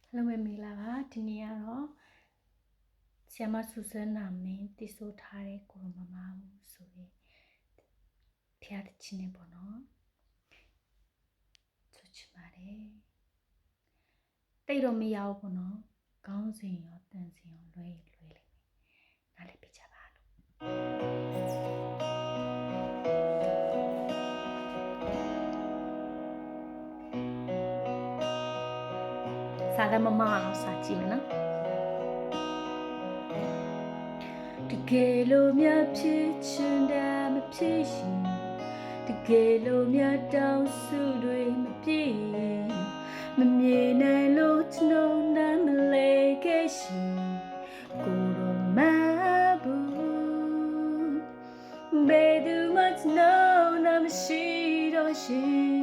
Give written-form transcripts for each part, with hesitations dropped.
Hello မင်္ဂလာပါဒီနေ့ကတော့ဆီယမဆူဆန်းနာမင်းတည်ဆိုထားတဲ့ကိုရမမဘူးဆိုရင်ဖျားတချင်းနေပေါ့နော်ဆိုချင်ပါတယ်တိတ်တော့မရဘူးပေါ့နော်ခေါင်းစဉ်ရောတန်စဉ်ရောလွဲလိမ့်မယ်နားလည်ပြကြပါလို့စာကမမအောင်စာကြည့်မယ်နော်တကယ်လို့မြတ်ဖြစ်ချင်တယ်မဖြစ်ရင်တကယ်လို့မြတ်တောင်းစုတွေမပြည့်ရင်မမြင်နိုင်လို့ကျွန်တော်နားမလဲခဲ့ရှင်ကိုတော့မဘူးဘယ်သူမှကျွန်တော်နားမရှိတော့ရှင်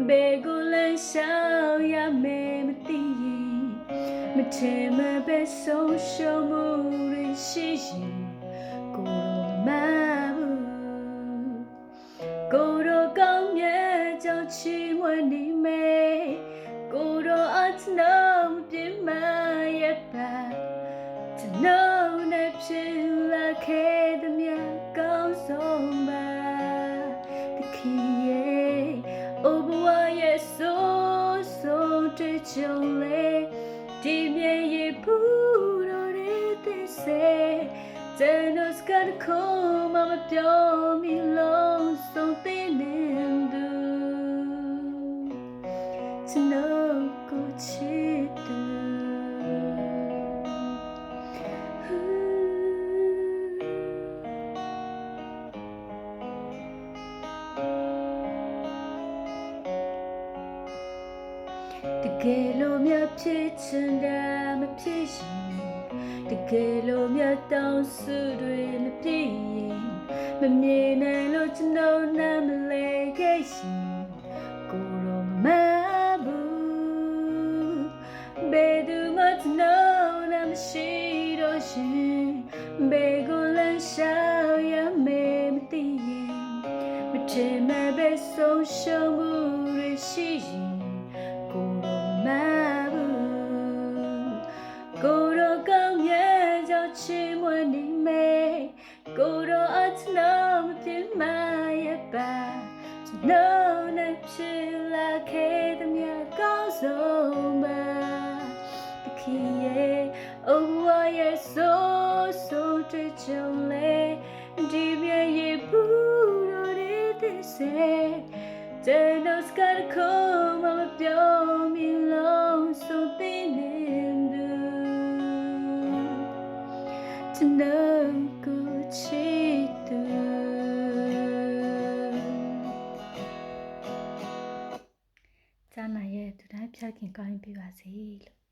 ဘယ်ကိုလဲရှောင်ရမယ်မသိရင်မထင်မှပဲဆုံးရှုံးမှုတွေရှိရင်ကိုတော့မဘူးကိုတော့ကောင်းမြတ်ကြောင့်ချီးမွမ်းနေမယ်ကိုတော့အချနောင်ပြမရဲ့ပါကျွန်တော်နဲ့ဖြစ်လာခဲ့တဲ့မြတ်ကောင်းဆုံးပါတခင်ရဲ့အိုဘဝရဲ့ဆိုးဆုံးတွေ့ကြုံလေဒီမြေရဲ့ဘူးတော်ရဲ့သစ္စာကျွန်တော်စကားကိုမပြောမိလို့ဆုံးတဲ့နေသူကျွန်တော်ကိုချစ်သူတကယ်လို့မြတ်ဖြစ်ချင်တယ်မဖြစ်ရင်တကယ်လို့မြတ်တောင်းစုတွေမပြည့်ရင်မမြင်နိုင်လို့ကျွန်တော်နားမလဲခဲ့ရှင်ကိုတော့မဘူးဘယ်သူမှကျွန်တော်နားမရှိတော့ရှင်ဘယ်ကိုလဲရှောင်ရမယ်မသိရင်မထင်မှပဲဆုံးရှုံးမှုတွေရှိရင်ကိုတော့မဘူးကိုတော့ကောင်းမြတ်ကြောင့်ချီးမွမ်းနေမယ်ကိုတော့အချနောင်ပြမရဲ့ပါကျွန်တော်နဲ့ဖြစ်လာခဲ့တဲ့မြတ်ကောင်းဆုံးပါတခင်ရဲ့အိုဝါရဲ့ဆိုးတွေ့ကြုံလေဒီမြတ်ရဲ့ဘူးတော်ရဲ့သစ္စာကျွန်တော်စကားကိုမပြောမိလို့ဆိုတဲ့နေသူကျွန်တော်ကိုချစ်သူကျမ်းမာရဲ့သူတိုင်းဖြတ်ခင်ကောင်းပြပါစေလို့